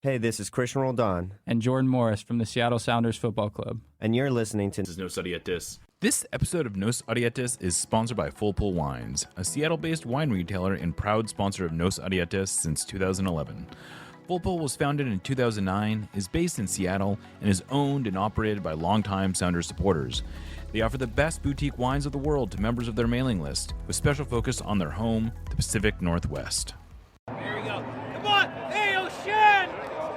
Hey, this is Christian Roldan. And Jordan Morris from the Seattle Sounders Football Club. And you're listening to This is No Study at Dis. This episode of No Study at Dis is sponsored by Full Pull Wines, a Seattle-based wine retailer and proud sponsor of No Study at Dis since 2011. Full Pull was founded in 2009, is based in Seattle, and is owned and operated by longtime Sounders supporters. They offer the best boutique wines of the world to members of their mailing list, with special focus on their home, the Pacific Northwest. Here we go. Come on! Hey, O'Shan!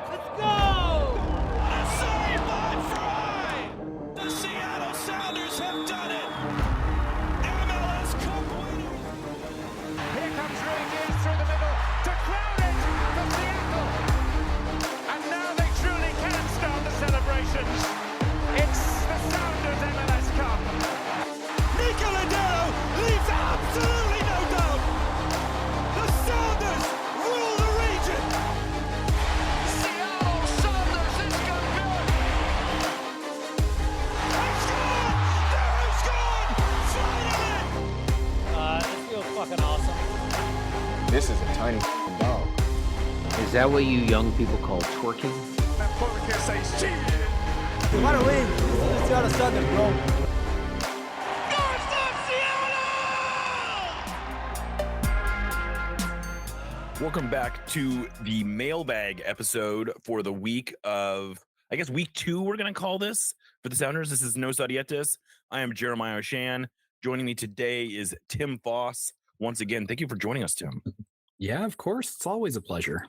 Let's go! A sideline fry! The Seattle Sounders have done it! MLS Cup winners! Here comes Rangers through the middle to crown it for Seattle! And now they truly can start the celebrations. It's the Sounders MLS Cup. Nico Ladero leaves absolutely no doubt! The Sounders rule the region! Seattle Sounders is going to They've scored! They've scored! Finally! This feels fucking awesome. This is a tiny dog. Is that what you young people call twerking? That Porter says cheated. You want to win? This is the Seattle Sounders, bro. Welcome back to the Mailbag episode for the week of, I guess, week 2, we're going to call this, for the Sounders. This is No Study at Dis. I am Jeremiah O'Shan. Joining me today is Tim Foss. Once again, thank you for joining us, Tim. Yeah, of course. It's always a pleasure.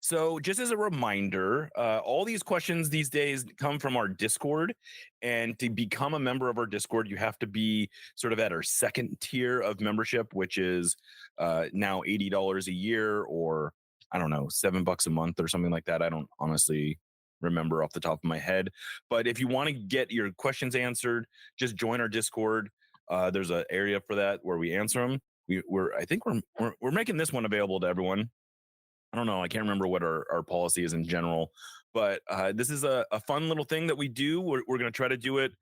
So just as a reminder, all these questions these days come from our Discord, and to become a member of our Discord, you have to be sort of at our second tier of membership, which is now $80 a year, or I don't know, $7 a month or something like that. I don't honestly remember off the top of my head, but if you want to get your questions answered, just join our Discord. There's an area for that where we answer them. I think we're making this one available to everyone. I don't know. I can't remember what our policy is in general, but this is a fun little thing that we do. We're going to try to do it.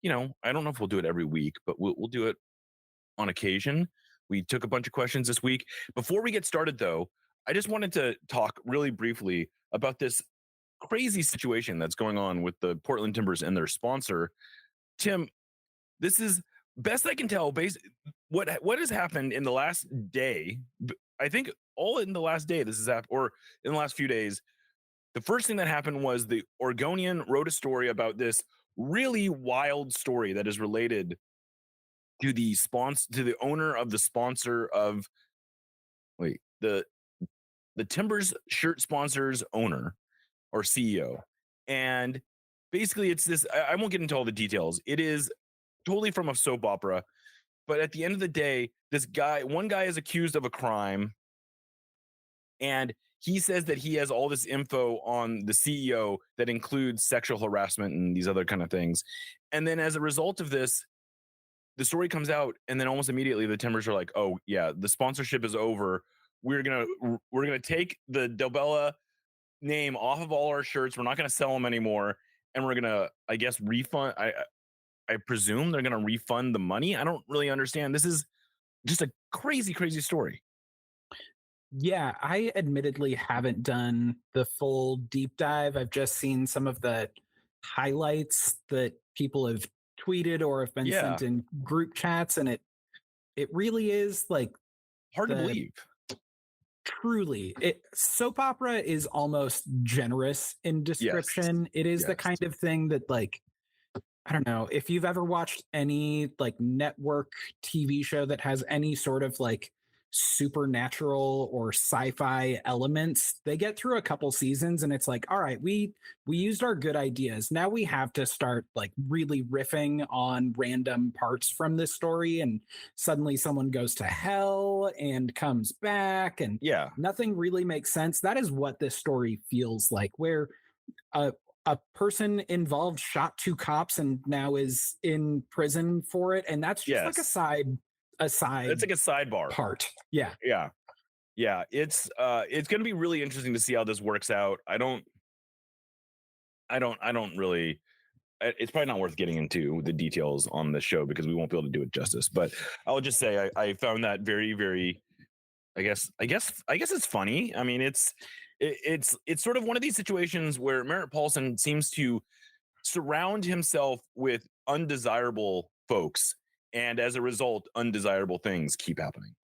You know, I don't know if we'll do it every week, but we'll do it on occasion. We took a bunch of questions this week. Before we get started, though, I just wanted to talk really briefly about this crazy situation that's going on with the Portland Timbers and their sponsor. Tim, this is best I can tell. What has happened in the last day? I think all in the last day this is happened, or in the last few days. The first thing that happened was the Oregonian wrote a story about this really wild story that is related to the owner of the sponsor of the Timbers shirt sponsors owner or CEO. And basically it's this, I won't get into all the details. It is totally from a soap opera, but at the end of the day, one guy is accused of a crime, and he says that he has all this info on the CEO that includes sexual harassment and these other kind of things. And then as a result of this, the story comes out, and then almost immediately the Timbers are like, "Oh yeah, the sponsorship is over. We're gonna take the Dobella name off of all our shirts. We're not gonna sell them anymore, and we're gonna, I guess, refund. I presume they're gonna refund the money. I don't really understand. This is just a crazy, crazy story." Yeah, I admittedly haven't done the full deep dive. I've just seen some of the highlights that people have tweeted or have been sent in group chats, and it really is like hard to believe. Truly, soap opera is almost generous in description. Yes. It is the kind of thing that, like, I don't know if you've ever watched any like network TV show that has any sort of like supernatural or sci-fi elements. They get through a couple seasons and it's like, all right, we used our good ideas. Now we have to start like really riffing on random parts from this story, and suddenly someone goes to hell and comes back, and nothing really makes sense. That is what this story feels like, where a person involved shot 2 cops and now is in prison for it, and that's just like a side it's like a sidebar part. Yeah It's going to be really interesting to see how this works out. I don't really, it's probably not worth getting into the details on the show because we won't be able to do it justice, but I'll just say I found that very, very, I guess it's funny. I mean, it's it's sort of one of these situations where Merritt Paulson seems to surround himself with undesirable folks, and as a result, undesirable things keep happening.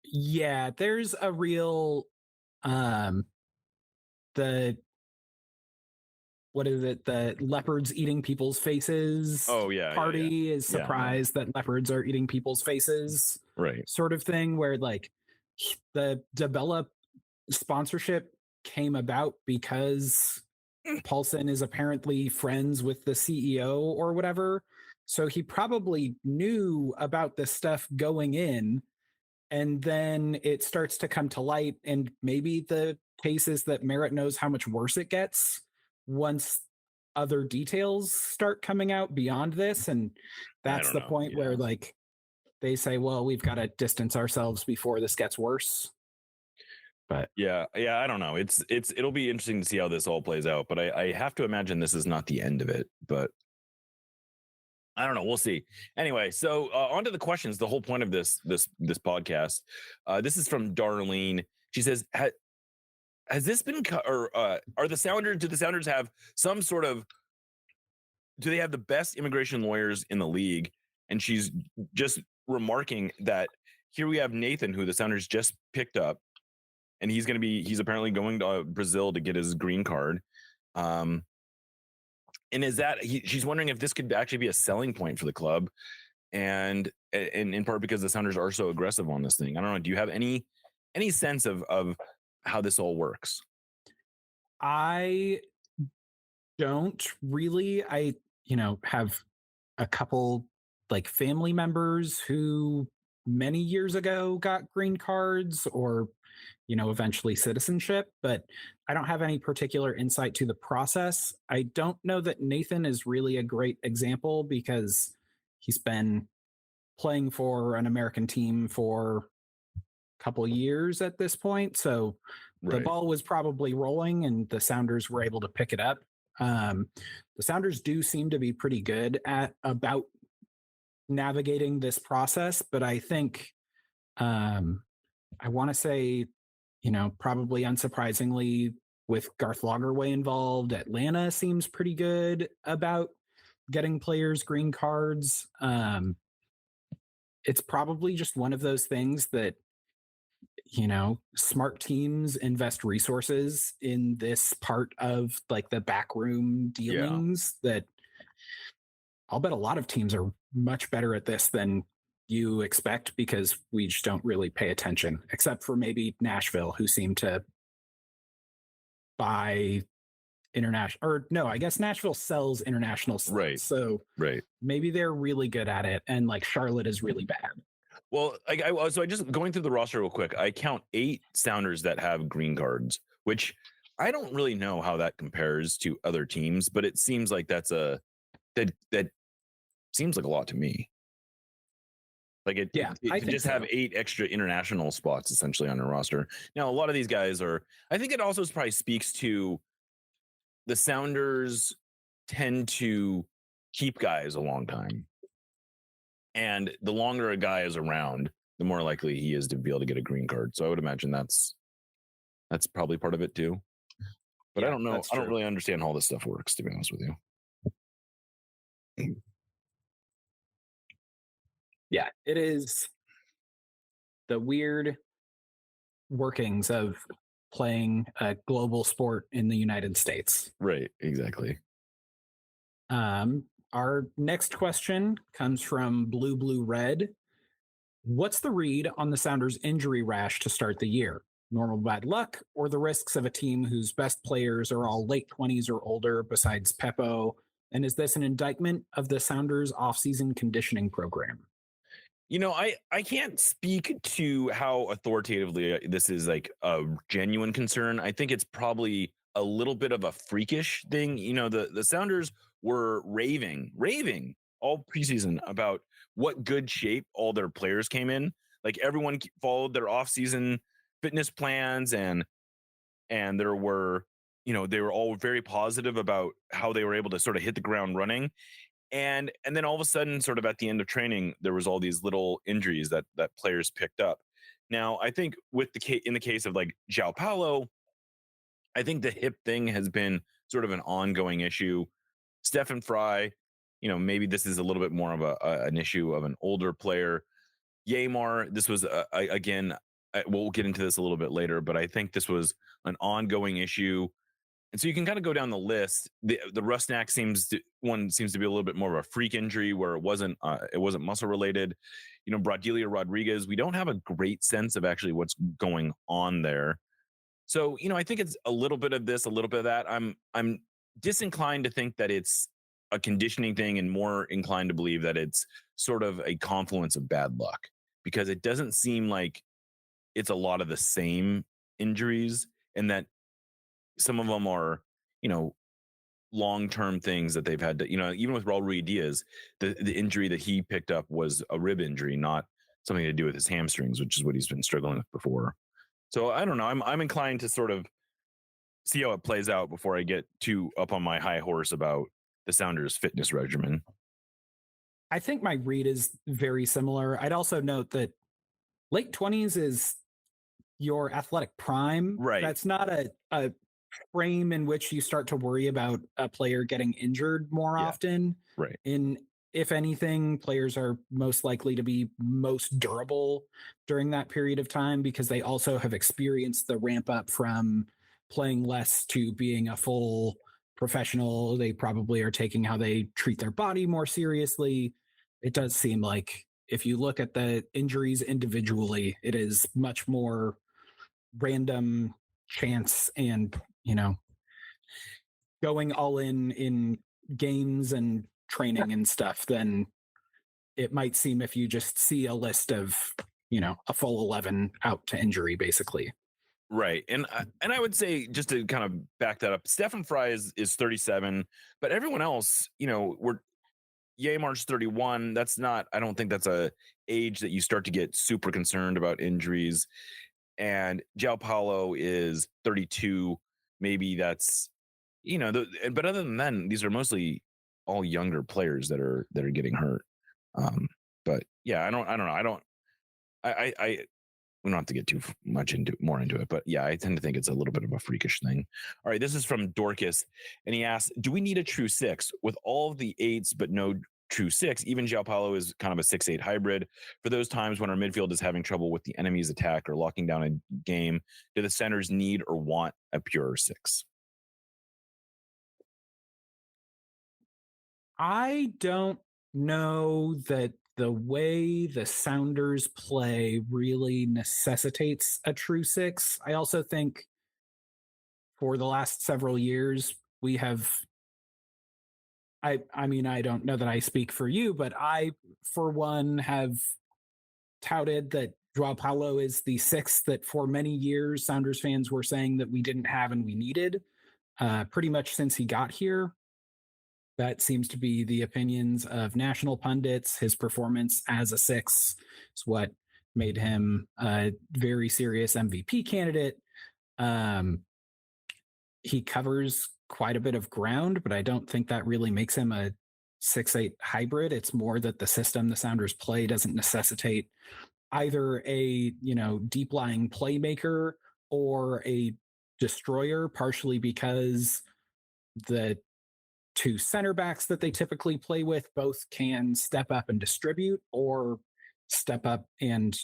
Yeah, there's a real the what is it? The leopards eating people's faces. Oh, yeah, Party is Yeah, yeah. surprised that leopards are eating people's faces. Right. Sort of thing where like the develop sponsorship came about because Paulson is apparently friends with the CEO or whatever. So he probably knew about this stuff going in, and then it starts to come to light. And maybe the case is that Merritt knows how much worse it gets once other details start coming out beyond this. And that's don't the know, point where like they say, well, we've got to distance ourselves before this gets worse. But yeah, I don't know. It'll be interesting to see how this all plays out. But I have to imagine this is not the end of it. But I don't know. We'll see. Anyway, so on to the questions. The whole point of this podcast. This is from Darlene. She says, "Has this been are the Sounders? Do the Sounders have some sort of? Do they have the best immigration lawyers in the league?" And she's just remarking that here we have Nathan, who the Sounders just picked up, and he's apparently going to Brazil to get his green card. And is that she's wondering if this could actually be a selling point for the club, and in part because the Sounders are so aggressive on this thing. I don't know. Do you have any sense of how this all works? I don't really. I have a couple like family members who many years ago got green cards or eventually citizenship, but I don't have any particular insight to the process. I don't know that Nathan is really a great example because he's been playing for an American team for a couple years at this point. So the ball was probably rolling and the Sounders were able to pick it up. The Sounders do seem to be pretty good at about navigating this process, but I think I want to say, probably unsurprisingly, with Garth Lagerwey involved, Atlanta seems pretty good about getting players green cards. It's probably just one of those things that, smart teams invest resources in this part of like the backroom dealings that I'll bet a lot of teams are much better at this than you expect because we just don't really pay attention, except for maybe Nashville, who seem to buy international, or no, I guess Nashville sells international stuff. Right. So maybe they're really good at it, and like Charlotte is really bad. Well, so I just going through the roster real quick. I count 8 Sounders that have green cards, which I don't really know how that compares to other teams, but it seems like that seems like a lot to me. Like it just have 8 extra international spots essentially on the roster. Now, a lot of these guys are, I think it also probably speaks to the Sounders tend to keep guys a long time. And the longer a guy is around, the more likely he is to be able to get a green card. So I would imagine that's probably part of it too. But I don't know. I don't really understand how all this stuff works, to be honest with you. Yeah, it is the weird workings of playing a global sport in the United States. Right, exactly. Our next question comes from Blue Red. What's the read on the Sounders' injury rash to start the year? Normal bad luck or the risks of a team whose best players are all late 20s or older besides Peppo? And is this an indictment of the Sounders' offseason conditioning program? I can't speak to how authoritatively this is like a genuine concern. I think it's probably a little bit of a freakish thing. The Sounders were raving all preseason about what good shape all their players came in. Like everyone followed their off-season fitness plans and there were, they were all very positive about how they were able to sort of hit the ground running. And then all of a sudden, sort of at the end of training, there was all these little injuries that players picked up. Now, I think in the case of like João Paulo, I think the hip thing has been sort of an ongoing issue. Stephen Fry, maybe this is a little bit more of an issue of an older player. Yamar, this was again. We'll get into this a little bit later, but I think this was an ongoing issue. And so you can kind of go down the list. The Rusnak seems to be a little bit more of a freak injury where it wasn't muscle related. Bradilia Rodriguez, we don't have a great sense of actually what's going on there. So, I think it's a little bit of this, a little bit of that. I'm disinclined to think that it's a conditioning thing and more inclined to believe that it's sort of a confluence of bad luck, because it doesn't seem like it's a lot of the same injuries, and that some of them are, long-term things that they've had to, even with Raul Ruiz, the injury that he picked up was a rib injury, not something to do with his hamstrings, which is what he's been struggling with before. So I don't know. I'm inclined to sort of see how it plays out before I get too up on my high horse about the Sounders' fitness regimen. I think my read is very similar. I'd also note that late 20s is your athletic prime. Right. That's not a frame in which you start to worry about a player getting injured more often. Right. If anything, players are most likely to be most durable during that period of time because they also have experienced the ramp up from playing less to being a full professional. They probably are taking how they treat their body more seriously. It does seem like if you look at the injuries individually, it is much more random chance and, going all in games and training and stuff than it might seem if you just see a list of, a full 11 out to injury, basically. Right. And I would say, just to kind of back that up, Stephen Fry is 37, but everyone else, Yamar's 31. I don't think that's a age that you start to get super concerned about injuries. And João Paulo is 32. Maybe that's, but other than that, these are mostly all younger players that are getting hurt. But yeah, I don't know. We don't have to get too much more into it, but yeah, I tend to think it's a little bit of a freakish thing. All right, this is from Dorcas, and he asks, do we need a true six with all of the eights but no true six? Even João Paulo is kind of a 6-8 hybrid. For those times when our midfield is having trouble with the enemy's attack or locking down a game, do the centers need or want a pure six? I don't know that the way the Sounders play really necessitates a true six. I also think for the last several years, we have, I mean, I don't know that I speak for you, but I, for one, have touted that João Paulo is the six that for many years Sounders fans were saying that we didn't have and we needed, pretty much since he got here. That seems to be the opinions of national pundits. His performance as a six is what made him a very serious MVP candidate. He covers quite a bit of ground, but I don't think that really makes him a 6-8 hybrid. It's more that the system the Sounders play doesn't necessitate either a, deep lying playmaker or a destroyer, partially because the two center backs that they typically play with both can step up and distribute or step up and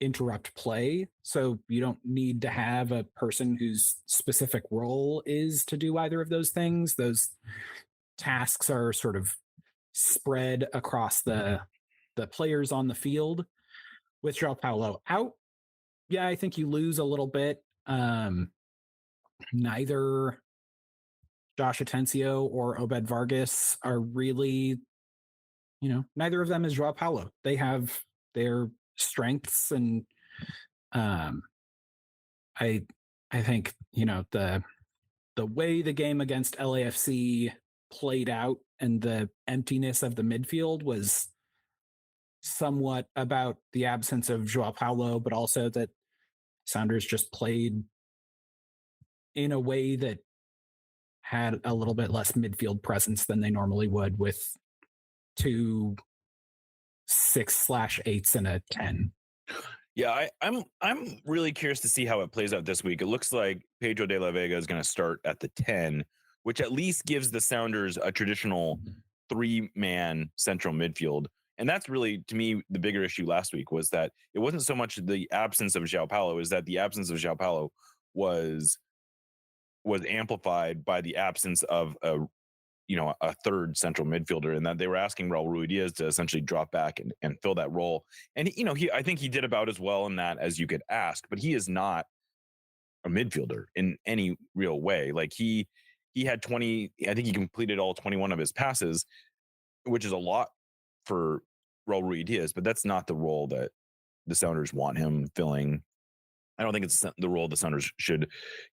interrupt play. So you don't need to have a person whose specific role is to do either of those things. Those tasks are sort of spread across the players on the field. With João Paulo out, yeah, I think you lose a little bit. Neither Josh Atencio or Obed Vargas are really, neither of them is João Paulo. They have their strengths, and I think the way the game against LAFC played out and the emptiness of the midfield was somewhat about the absence of João Paulo, but also that Sounders just played in a way that had a little bit less midfield presence than they normally would with 2 6/8s and a 10. Yeah, I'm really curious to see how it plays out this week. It looks like Pedro de la Vega is going to start at the 10, which at least gives the Sounders a traditional 3-man central midfield. And that's really, to me, the bigger issue last week was that it wasn't so much the absence of João Paulo, is that the absence of João Paulo was amplified by the absence of a third central midfielder, and that they were asking Raul Ruidiaz to essentially drop back and fill that role. And I think he did about as well in that as you could ask, but he is not a midfielder in any real way. Like he had 20, I think he completed all 21 of his passes, which is a lot for Raul Ruidiaz, but that's not the role that the Sounders want him filling. I don't think it's the role the Sounders should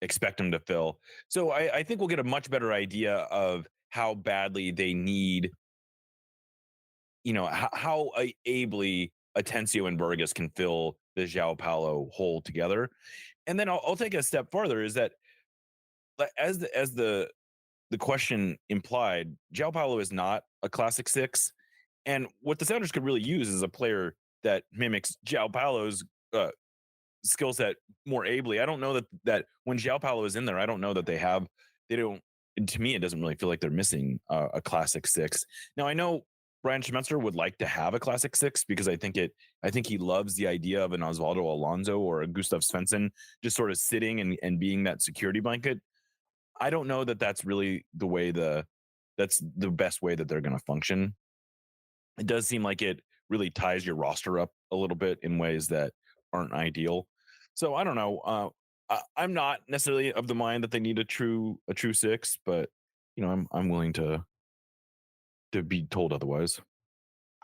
expect him to fill. So I think we'll get a much better idea of how badly they need, how ably Atencio and Vargas can fill the João Paulo hole together. And then I'll take a step further, is that as the question implied, João Paulo is not a classic six. And what the Sounders could really use is a player that mimics João Paulo's skill set more ably. I don't know that when João Paulo is in there, I don't know that they don't, to me, it doesn't really feel like they're missing a classic six. Now, I know Brian Schmetzer would like to have a classic six because I think he loves the idea of an Osvaldo Alonso or a Gustav Svensson just sort of sitting and being that security blanket. I don't know that that's really that's the best way that they're going to function. It does seem like it really ties your roster up a little bit in ways that aren't ideal. So I don't know. I'm not necessarily of the mind that they need a true six, but I'm willing to be told otherwise.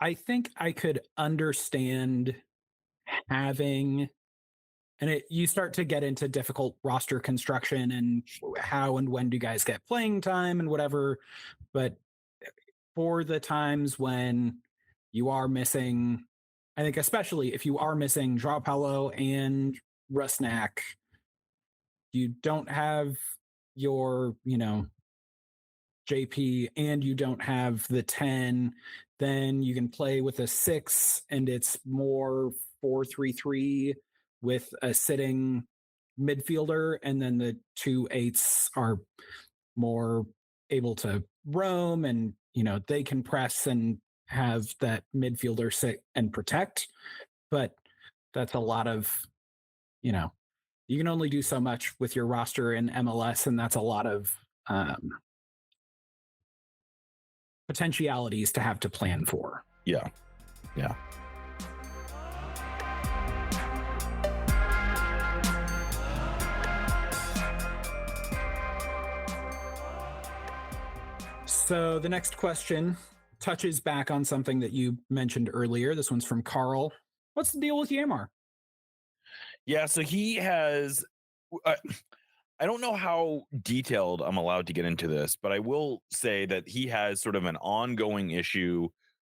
I think I could understand having, and you start to get into difficult roster construction and how and when do guys get playing time and whatever. But for the times when you are missing, I think especially if you are missing João Paulo and Rusnak, you don't have your, JP and you don't have the 10, then you can play with a 6 and it's more 4-3-3 with a sitting midfielder, and then the 2 8s are more able to roam and they can press and have that midfielder sit and protect. But that's a lot of, you can only do so much with your roster in MLS, and that's a lot of potentialities to have to plan for. Yeah. So the next question touches back on something that you mentioned earlier. This one's from Carl. What's the deal with Yamar? Yeah, so he has I don't know how detailed I'm allowed to get into this, but I will say that he has sort of an ongoing issue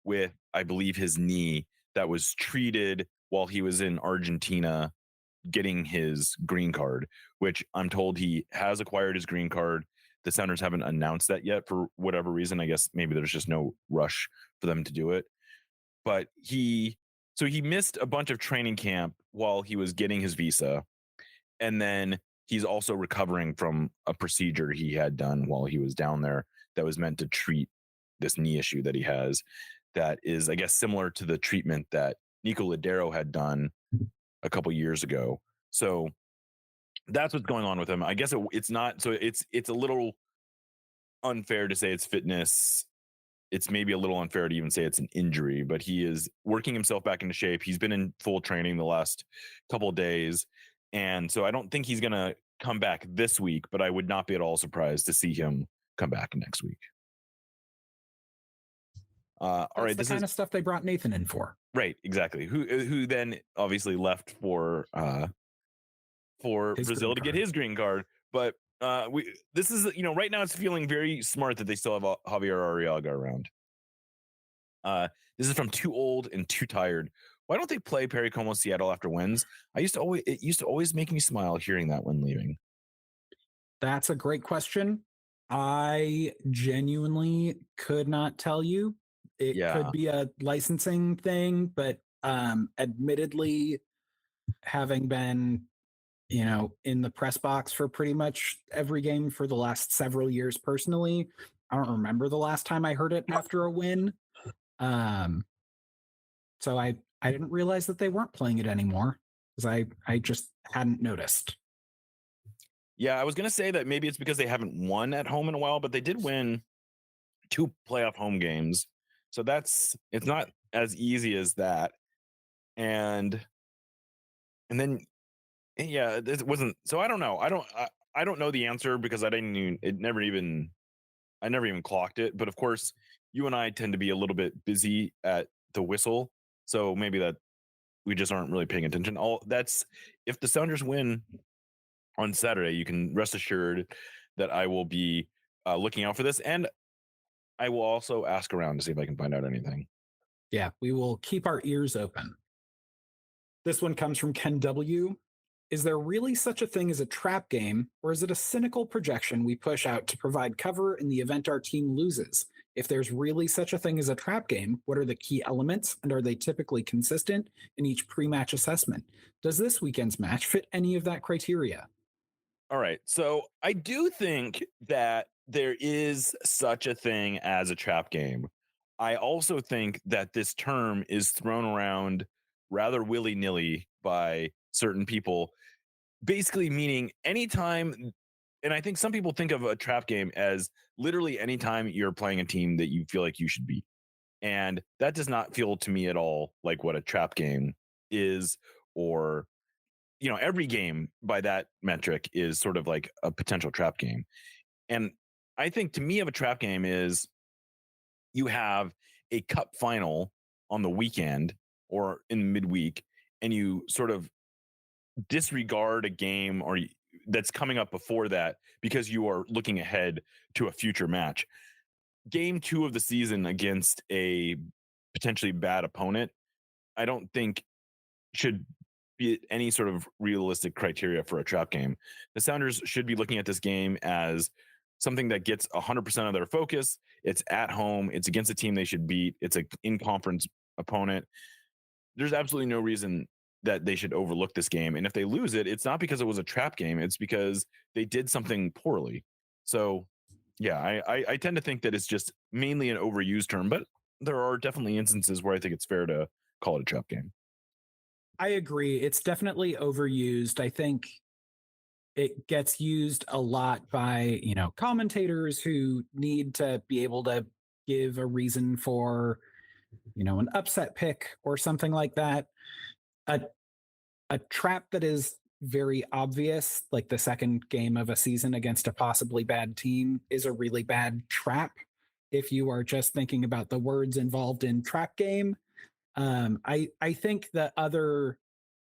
with, I believe, his knee that was treated while he was in Argentina getting his green card, which I'm told he has acquired his green card. The Sounders haven't announced that yet for whatever reason. I guess maybe there's just no rush for them to do it. But he missed a bunch of training camp while he was getting his visa. And then he's also recovering from a procedure he had done while he was down there that was meant to treat this knee issue that he has. That is, I guess, similar to the treatment that Nico Ladero had done a couple years ago. So that's what's going on with him. I guess it's not. So it's a little unfair to say it's fitness. It's maybe a little unfair to even say it's an injury, but he is working himself back into shape. He's been in full training the last couple of days. And so I don't think he's going to come back this week, but I would not be at all surprised to see him come back next week. All right, this is the kind of stuff they brought Nathan in for. Right, exactly. Who then obviously left for Brazil to get his green card. But this is, right now it's feeling very smart that they still have Javier Arriaga around. This is from Too Old and Too Tired. Why don't they play Perry Como Seattle after wins? It used to always make me smile hearing that when leaving. That's a great question. I genuinely could not tell you. It could be a licensing thing, but admittedly, having been, in the press box for pretty much every game for the last several years personally. I don't remember the last time I heard it after a win. Um, so I didn't realize that they weren't playing it anymore because I just hadn't noticed. Yeah, I was going to say that maybe it's because they haven't won at home in a while, but they did win 2 playoff home games. So it's not as easy as that. And then yeah, it wasn't. So I don't know. I don't know the answer because I never even clocked it. But of course, you and I tend to be a little bit busy at the whistle, so maybe that we just aren't really paying attention. If the Sounders win on Saturday, you can rest assured that I will be looking out for this, and I will also ask around to see if I can find out anything. Yeah, we will keep our ears open. This one comes from Ken W. Is there really such a thing as a trap game, or is it a cynical projection we push out to provide cover in the event our team loses? If there's really such a thing as a trap game, what are the key elements, and are they typically consistent in each pre-match assessment? Does this weekend's match fit any of that criteria? All right. So I do think that there is such a thing as a trap game. I also think that this term is thrown around rather willy-nilly by certain people, basically meaning anytime. And I think some people think of a trap game as literally anytime you're playing a team that you feel like you should beat. And that does not feel to me at all like what a trap game is, or every game by that metric is sort of like a potential trap game. And I think to me of a trap game is you have a cup final on the weekend or in midweek, and you sort of disregard a game that's coming up before that because you are looking ahead to a future match. Game 2 of the season against a potentially bad opponent, I don't think should be any sort of realistic criteria for a trap game. The Sounders should be looking at this game as something that gets 100% of their focus. It's at home. It's against a team they should beat. It's an in-conference opponent. There's absolutely no reason that they should overlook this game. And if they lose it, it's not because it was a trap game. It's because they did something poorly. So, yeah, I tend to think that it's just mainly an overused term, but there are definitely instances where I think it's fair to call it a trap game. I agree. It's definitely overused. I think it gets used a lot by, commentators who need to be able to give a reason for, an upset pick or something like that. A trap that is very obvious, like the second game of a season against a possibly bad team, is a really bad trap. If you are just thinking about the words involved in trap game, I think the other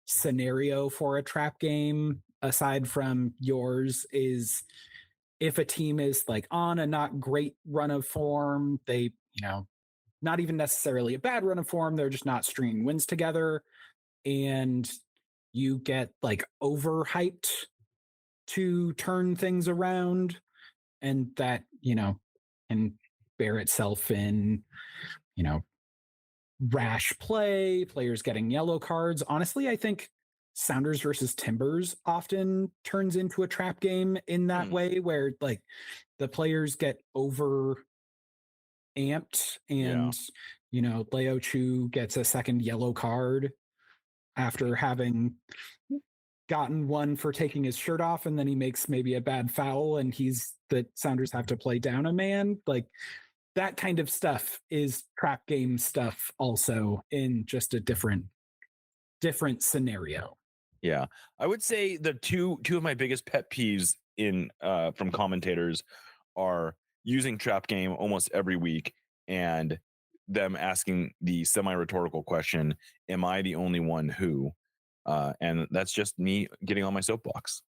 scenario for a trap game, aside from yours, is if a team is like on a not great run of form, they, not even necessarily a bad run of form, they're just not stringing wins together, and you get like overhyped to turn things around, and that, can bear itself in, you know, rash play, players getting yellow cards. Honestly, I think Sounders versus Timbers often turns into a trap game in that way, where like the players get over amped and, Leo Chu gets a second yellow card after having gotten one for taking his shirt off, and then he makes maybe a bad foul and the Sounders have to play down a man. Like, that kind of stuff is trap game stuff also, in just a different scenario. Yeah. I would say the two of my biggest pet peeves from commentators are using trap game almost every week and them asking the semi-rhetorical question, am I the only one who? And that's just me getting on my soapbox.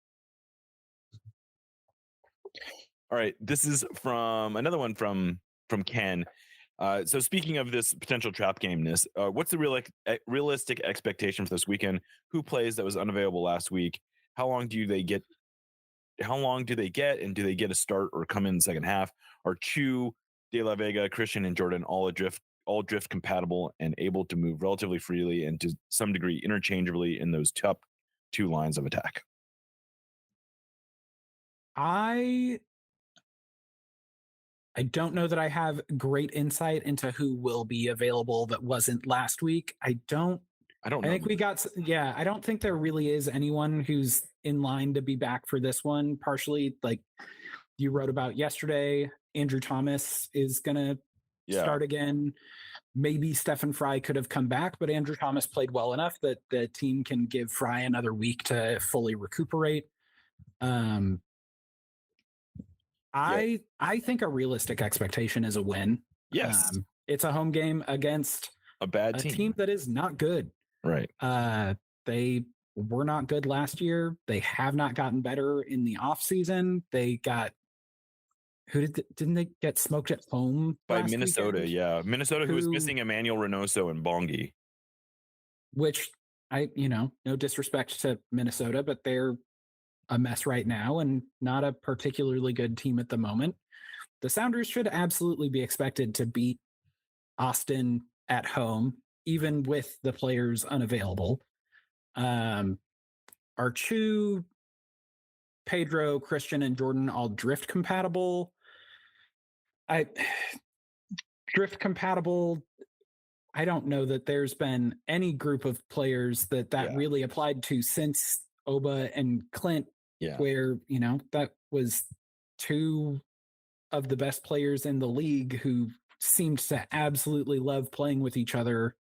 All right. This is from another one from Ken. So speaking of this potential trap gameness, what's the realistic expectation for this weekend? Who plays that was unavailable last week? How long do they get? And do they get a start or come in the second half? Are Chu, De La Vega, Christian, and Jordan all adrift all drift compatible and able to move relatively freely and to some degree interchangeably in those top two lines of attack? I don't know that I have great insight into who will be available that wasn't last week. I don't I think we got, yeah, I don't think there really is anyone who's in line to be back for this one. Partially, like you wrote about yesterday, Andrew Thomas is going to start again. Maybe Stephen Fry could have come back, but Andrew Thomas played well enough that the team can give Fry another week to fully recuperate. I think a realistic expectation is a win. Yes. It's a home game against a bad team that is not good. Right. They were not good last year. They have not gotten better in the offseason. They got didn't they get smoked at home by Minnesota? Weekend? Yeah, Minnesota, who was missing Emmanuel Reynoso and Bongi. Which no disrespect to Minnesota, but they're a mess right now and not a particularly good team at the moment. The Sounders should absolutely be expected to beat Austin at home, even with the players unavailable. Are Chu, Pedro, Christian, and Jordan all drift compatible? Drift compatible. I don't know that there's been any group of players that really applied to since Oba and Clint, where, that was two of the best players in the league who seemed to absolutely love playing with each other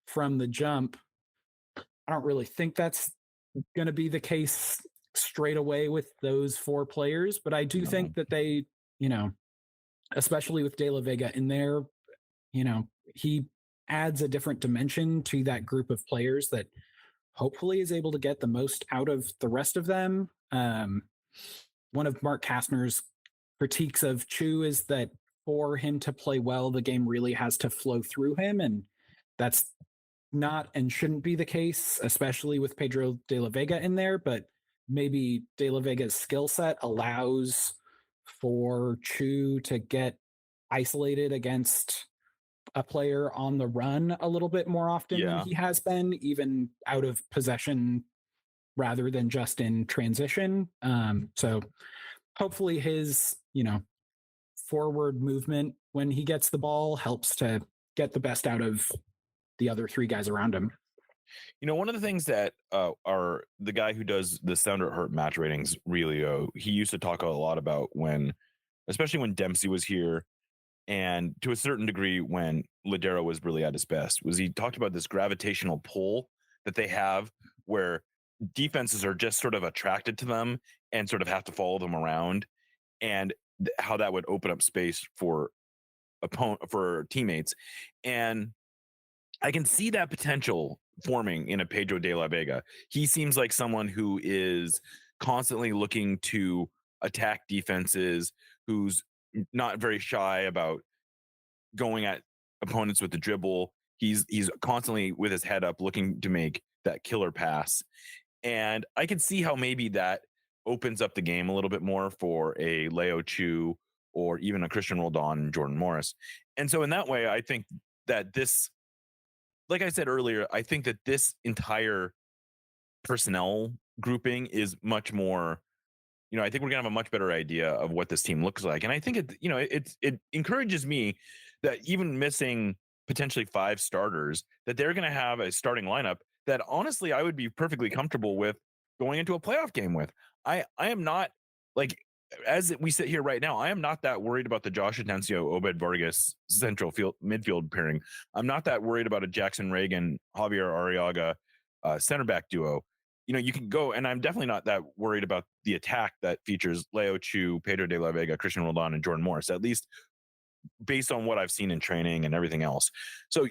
from the jump. I don't really think that's going to be the case straight away with those four players, but I do think that they, especially with De La Vega in there, he adds a different dimension to that group of players that hopefully is able to get the most out of the rest of them. One of Mark Kastner's critiques of Chu is that for him to play well, the game really has to flow through him, and that's not and shouldn't be the case, especially with Pedro De La Vega in there, but maybe De La Vega's skill set allows for Chu to get isolated against a player on the run a little bit more often than he has been, even out of possession rather than just in transition. So hopefully his, forward movement when he gets the ball helps to get the best out of the other three guys around him. One of the things that are the guy who does the Sounder Hurt match ratings, Relio, he used to talk a lot about especially when Dempsey was here, and to a certain degree when Ladero was really at his best, was he talked about this gravitational pull that they have where defenses are just sort of attracted to them and sort of have to follow them around, and how that would open up space for teammates. And I can see that potential forming in a Pedro De La Vega. He seems like someone who is constantly looking to attack defenses, who's not very shy about going at opponents with the dribble. He's constantly with his head up looking to make that killer pass. And I can see how maybe that opens up the game a little bit more for a Leo Chu or even a Christian Roldan and Jordan Morris. And so in that way, I think that this, like I said earlier, I think that this entire personnel grouping is much more, I think we're gonna have a much better idea of what this team looks like. And I think it encourages me that even missing potentially 5 starters, that they're gonna have a starting lineup that honestly I would be perfectly comfortable with going into a playoff game with. I am not, like, as we sit here right now, I am not that worried about the Josh Atencio, Obed Vargas central midfield pairing. I'm not that worried about a Jackson Reagan, Javier Arriaga center back duo. You can go, and I'm definitely not that worried about the attack that features Leo Chu, Pedro De La Vega, Christian Roldan, and Jordan Morris, at least based on what I've seen in training and everything else. So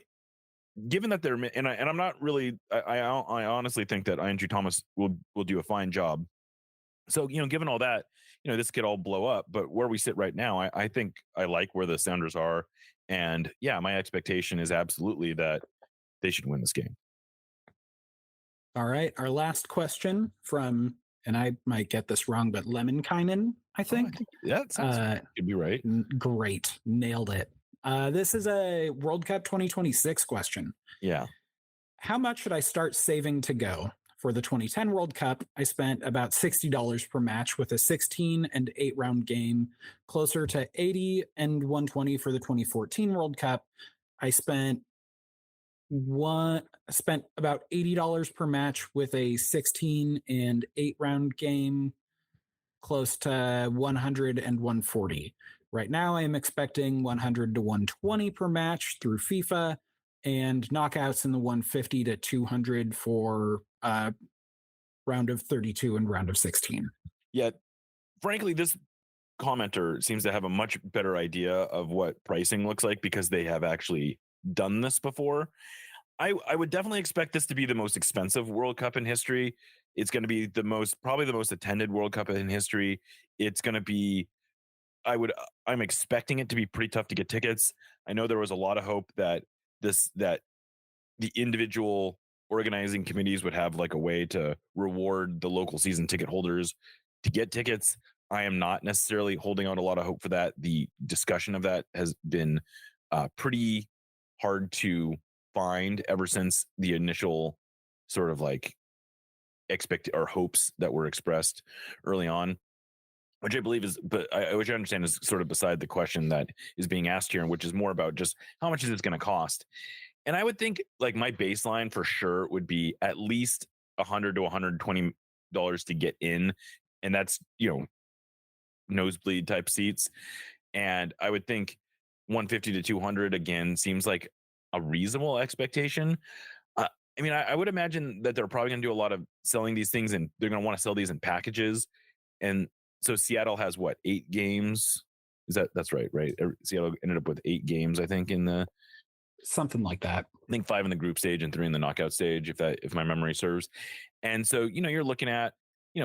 given that they're, and I'm not really, I honestly think that Andrew Thomas will do a fine job. So, given all that, this could all blow up, but where we sit right now, I think I like where the Sounders are. And yeah, my expectation is absolutely that they should win this game. All right. Our last question from, and I might get this wrong, but Lemonkainen, I think. That sounds could be right. Great. Nailed it. This is a World Cup 2026 question. Yeah. How much should I start saving to go? For the 2010 World Cup, I spent about $60 per match with a 16 and 8 round game, closer to 80 and 120 for the 2014 World Cup. I spent about $80 per match with a 16 and 8 round game, close to 100 and 140. Right now, I am expecting 100 to 120 per match through FIFA, and knockouts in the 150 to 200 for round of 32 and round of 16. Yeah. Frankly, this commenter seems to have a much better idea of what pricing looks like because they have actually done this before. I would definitely expect this to be the most expensive World Cup in history. It's going to be probably the most attended World Cup in history. It's going to be, I'm expecting it to be pretty tough to get tickets. I know there was a lot of hope that the individual organizing committees would have like a way to reward the local season ticket holders to get tickets. I am not necessarily holding out a lot of hope for that. The discussion of that has been pretty hard to find ever since the initial sort of like hopes that were expressed early on, which I believe which I understand is sort of beside the question that is being asked here, and which is more about just how much is this going to cost. And I would think like my baseline for sure would be at least $100 to $120 to get in, and that's nosebleed type seats. And I would think 150 to 200 again seems like a reasonable expectation. I mean, I would imagine that they're probably going to do a lot of selling these things, and they're going to want to sell these in packages. And so Seattle has 8 games? That's right? Seattle ended up with 8 games, I think, in the something like that. I think 5 in the group stage and 3 in the knockout stage, if my memory serves. And so you're looking at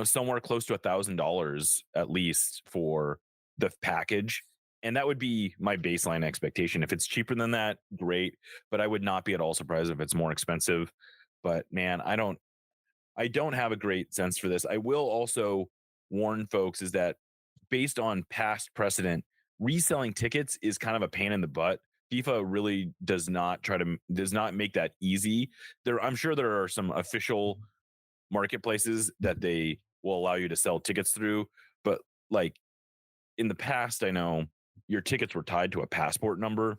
somewhere close to $1,000 at least for the package. And that would be my baseline expectation. If it's cheaper than that, great. But I would not be at all surprised if it's more expensive. But man, I don't have a great sense for this. I will also warn folks is that based on past precedent, reselling tickets is kind of a pain in the butt. FIFA really does not make that easy. I'm sure there are some official marketplaces that they will allow you to sell tickets through, but like in the past, I know your tickets were tied to a passport number.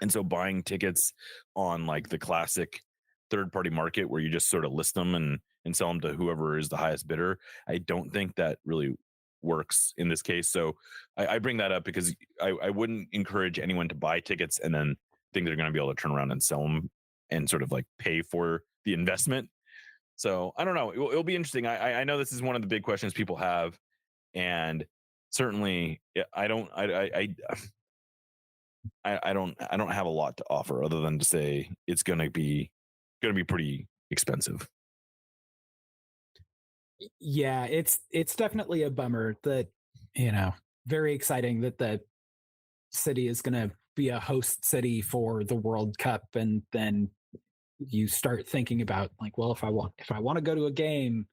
And so buying tickets on like the classic third-party market where you just sort of list them and sell them to whoever is the highest bidder, I don't think that really works in this case. So I bring that up because I wouldn't encourage anyone to buy tickets and then think they're going to be able to turn around and sell them and sort of like pay for the investment. So I don't know. It'll be interesting. I know this is one of the big questions people have, and certainly I don't have a lot to offer other than to say it's going to be pretty expensive. Yeah, it's definitely a bummer that very exciting that the city is going to be a host city for the World Cup, and then you start thinking about like, well, if I want to go to a game,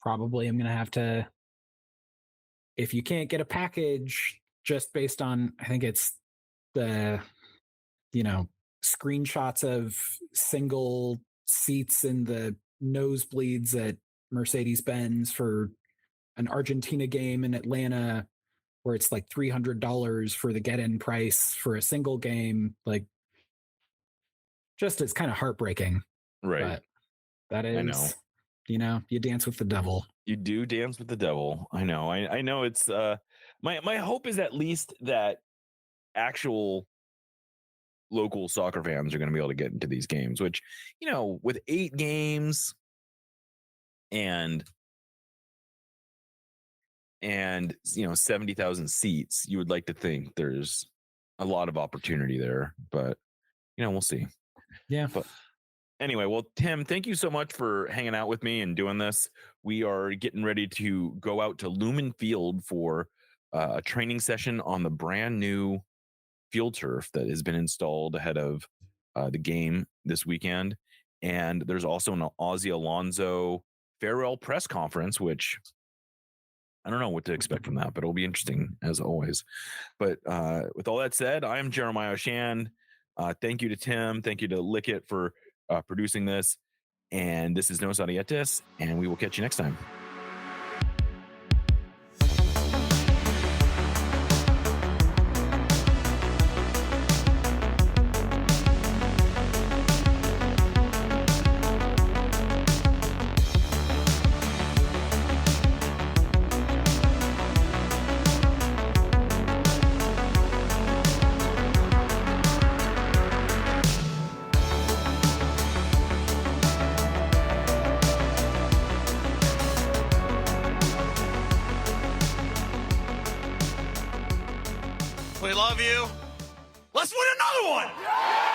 probably I'm going to have to, if you can't get a package just based on, I think it's the screenshots of single seats in the nosebleeds at Mercedes-Benz for an Argentina game in Atlanta, where it's like $300 for the get-in price for a single game. Like, just it's kind of heartbreaking. Right. But that is, you dance with the devil. You do dance with the devil. I know. I know it's my hope is at least that actual local soccer fans are going to be able to get into these games, which, with 8 games and 70,000 seats, you would like to think there's a lot of opportunity there, but we'll see. Yeah. But anyway, well, Tim, thank you so much for hanging out with me and doing this. We are getting ready to go out to Lumen Field for a training session on the brand new field turf that has been installed ahead of the game this weekend. And there's also an Ozzy Alonso farewell press conference, which I don't know what to expect from that, but it'll be interesting as always. But with all that said, I am Jeremiah O'Shan. Thank you to Tim. Thank you to Lickett for producing this. And this is Nos Arietes, and we will catch you next time. We love you. Let's win another one.